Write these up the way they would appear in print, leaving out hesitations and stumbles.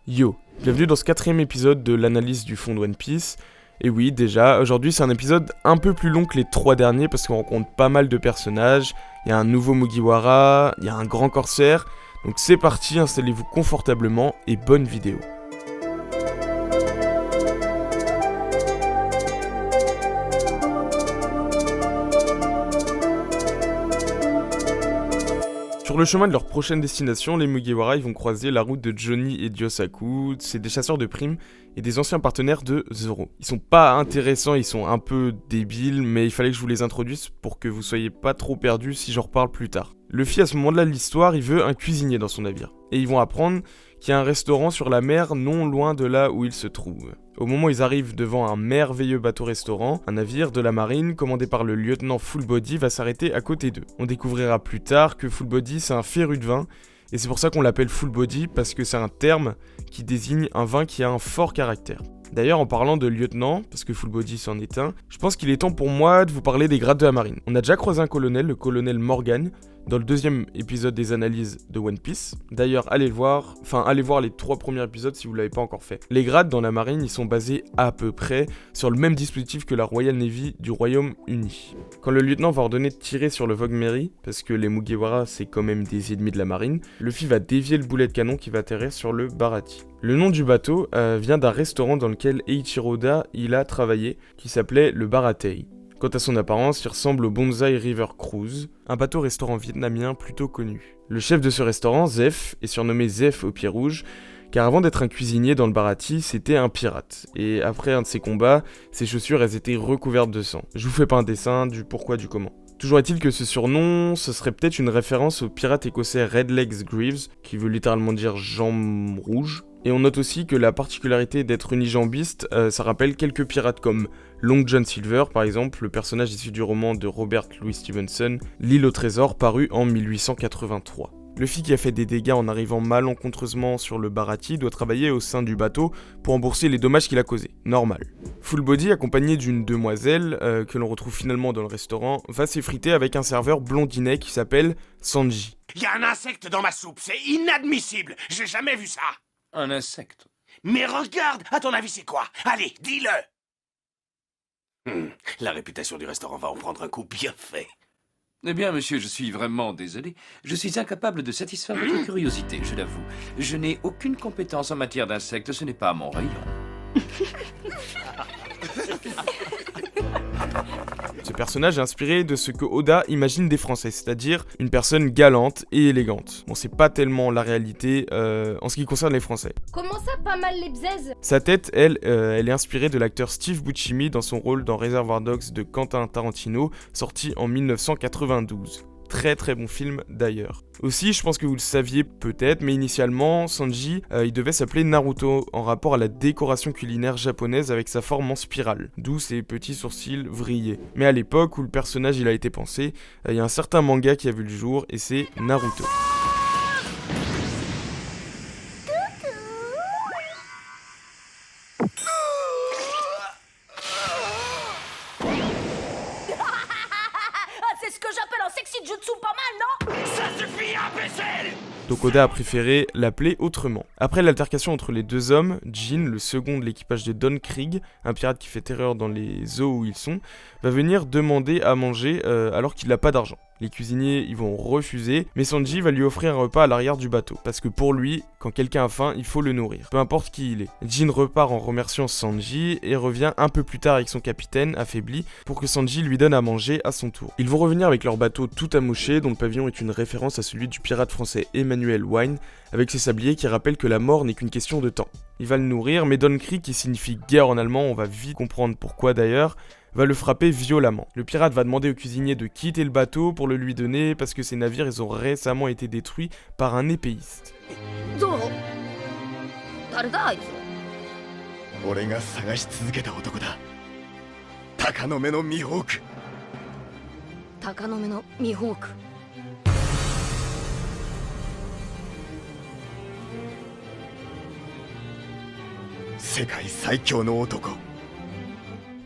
Yo, bienvenue dans ce 4ème épisode de l'analyse du fond de One Piece. Et oui, déjà, aujourd'hui c'est un épisode un peu plus long que les 3 derniers parce qu'on rencontre pas mal de personnages. Il y a un nouveau Mugiwara, il y a un grand corsaire. Donc c'est parti, installez-vous confortablement et bonne vidéo. Sur le chemin de leur prochaine destination, les Mugiwara ils vont croiser la route de Johnny et Dyosaku. C'est des chasseurs de primes et des anciens partenaires de Zoro. Ils sont pas intéressants, ils sont un peu débiles, mais il fallait que je vous les introduise pour que vous soyez pas trop perdus si j'en reparle plus tard. Luffy, à ce moment-là de l'histoire, il veut un cuisinier dans son navire. Et ils vont apprendre qu'il y a un restaurant sur la mer non loin de là où ils se trouvent. Au moment où ils arrivent devant un merveilleux bateau-restaurant, un navire de la marine commandé par le lieutenant Full Body va s'arrêter à côté d'eux. On découvrira plus tard que Full Body c'est un féru de vin, et c'est pour ça qu'on l'appelle Full Body parce que c'est un terme qui désigne un vin qui a un fort caractère. D'ailleurs, en parlant de lieutenant, parce que Full Body c'en est un, je pense qu'il est temps pour moi de vous parler des grades de la marine. On a déjà croisé un colonel, le colonel Morgan, dans le 2e épisode des analyses de One Piece. D'ailleurs, allez voir les 3 premiers épisodes si vous l'avez pas encore fait. Les grades dans la marine, ils sont basés à peu près sur le même dispositif que la Royal Navy du Royaume-Uni. Quand le lieutenant va ordonner de tirer sur le Vogue Mary, parce que les Mugiwara c'est quand même des ennemis de la marine, Luffy va dévier le boulet de canon qui va atterrir sur le Baratie. Le nom du bateau vient d'un restaurant dans lequel Eiichiro Oda il a travaillé, qui s'appelait le Baratei. Quant à son apparence, il ressemble au Bonsai River Cruise, un bateau-restaurant vietnamien plutôt connu. Le chef de ce restaurant, Zef, est surnommé Zef au pied rouge, car avant d'être un cuisinier dans le Baratie, c'était un pirate. Et après un de ses combats, ses chaussures elles étaient recouvertes de sang. Je vous fais pas un dessin du pourquoi du comment. Toujours est-il que ce surnom, ce serait peut-être une référence au pirate écossais Red Legs Greaves, qui veut littéralement dire jambes rouges. Et on note aussi que la particularité d'être unijambiste, ça rappelle quelques pirates comme Long John Silver par exemple, le personnage issu du roman de Robert Louis Stevenson, L'île au trésor, paru en 1883. Luffy qui a fait des dégâts en arrivant malencontreusement sur le Baratie doit travailler au sein du bateau pour rembourser les dommages qu'il a causés. Normal. Full Body, accompagné d'une demoiselle que l'on retrouve finalement dans le restaurant, va s'effriter avec un serveur blondinet qui s'appelle Sanji. Il y a un insecte dans ma soupe, c'est inadmissible. J'ai jamais vu ça. Un insecte. Mais regarde, à ton avis c'est quoi? Allez, dis-le. La réputation du restaurant va en prendre un coup bien fait. Eh bien, monsieur, je suis vraiment désolé. Je suis incapable de satisfaire votre curiosité, je l'avoue. Je n'ai aucune compétence en matière d'insectes, ce n'est pas mon rayon. Ce personnage est inspiré de ce que Oda imagine des Français, c'est-à-dire une personne galante et élégante. Bon, c'est pas tellement la réalité en ce qui concerne les Français. Comment ça, pas mal les bzaises? Sa tête, elle est inspirée de l'acteur Steve Buscemi dans son rôle dans Reservoir Dogs de Quentin Tarantino, sorti en 1992. Très très bon film d'ailleurs. Aussi, je pense que vous le saviez peut-être, mais initialement, Sanji, il devait s'appeler Naruto, en rapport à la décoration culinaire japonaise avec sa forme en spirale, d'où ses petits sourcils vrillés. Mais à l'époque où le personnage il a été pensé, il y a un certain manga qui a vu le jour, et c'est Naruto. C'est ce que j'appelle un sexy jutsu pas mal, non? Ça suffit, imbécile! Donc Oda a préféré l'appeler autrement. Après l'altercation entre les deux hommes, Jin, le second de l'équipage de Don Krieg, un pirate qui fait terreur dans les eaux où ils sont, va venir demander à manger alors qu'il n'a pas d'argent. Les cuisiniers ils vont refuser, mais Sanji va lui offrir un repas à l'arrière du bateau, parce que pour lui, quand quelqu'un a faim, il faut le nourrir, peu importe qui il est. Jin repart en remerciant Sanji et revient un peu plus tard avec son capitaine, affaibli, pour que Sanji lui donne à manger à son tour. Ils vont revenir avec leur bateau tout amouché, dont le pavillon est une référence à celui du pirate français Emmanuel Wine, avec ses sabliers qui rappellent que la mort n'est qu'une question de temps. Il va le nourrir, mais Don Krieg, qui signifie guerre en allemand, on va vite comprendre pourquoi d'ailleurs, va le frapper violemment. Le pirate va demander au cuisinier de quitter le bateau pour le lui donner parce que ses navires ils ont récemment été détruits par un épéiste. Zoro. 誰だあいつ？俺が探し続けた男だ。鷹の目のミホーク。鷹の目のミホーク。世界最強の男。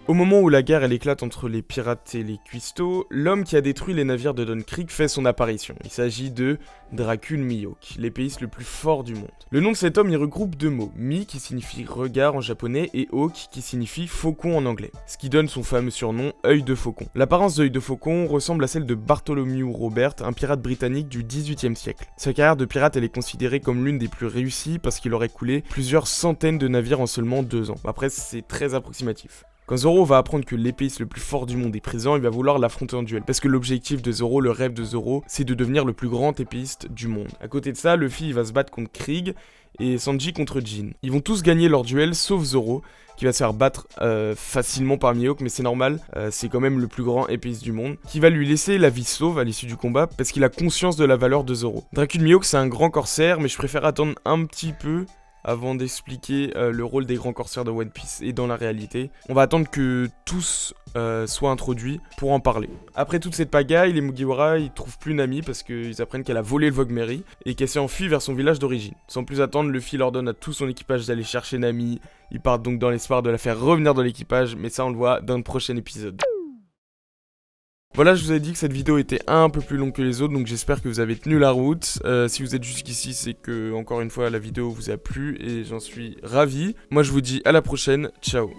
Au moment où la guerre elle éclate entre les pirates et les cuistots, l'homme qui a détruit les navires de Don Krieg fait son apparition. Il s'agit de Dracul Mihawk, l'épéiste le plus fort du monde. Le nom de cet homme il regroupe deux mots, Mi qui signifie regard en japonais et Hawk qui signifie faucon en anglais, ce qui donne son fameux surnom œil de faucon. L'apparence d'œil de faucon ressemble à celle de Bartholomew Robert, un pirate britannique du XVIIIe siècle. Sa carrière de pirate elle est considérée comme l'une des plus réussies parce qu'il aurait coulé plusieurs centaines de navires en seulement 2 ans. Après c'est très approximatif. Quand Zoro va apprendre que l'épéiste le plus fort du monde est présent, il va vouloir l'affronter en duel. Parce que l'objectif de Zoro, le rêve de Zoro, c'est de devenir le plus grand épéiste du monde. À côté de ça, Luffy il va se battre contre Krieg et Sanji contre Jin. Ils vont tous gagner leur duel sauf Zoro, qui va se faire battre facilement par Mihawk, mais c'est normal, c'est quand même le plus grand épéiste du monde, qui va lui laisser la vie sauve à l'issue du combat, parce qu'il a conscience de la valeur de Zoro. Dracul Mihawk c'est un grand corsaire, mais je préfère attendre un petit peu avant d'expliquer le rôle des grands corsaires de One Piece et dans la réalité. On va attendre que tous soient introduits pour en parler. Après toute cette pagaille, les Mugiwara ils trouvent plus Nami parce qu'ils apprennent qu'elle a volé le Vogue Mary et qu'elle s'est enfuie vers son village d'origine. Sans plus attendre, Luffy leur donne à tout son équipage d'aller chercher Nami. Ils partent donc dans l'espoir de la faire revenir dans l'équipage, mais ça on le voit dans le prochain épisode. Voilà, je vous ai dit que cette vidéo était un peu plus longue que les autres, donc j'espère que vous avez tenu la route. Si vous êtes jusqu'ici, c'est que, encore une fois, la vidéo vous a plu et j'en suis ravi. Moi, je vous dis à la prochaine. Ciao.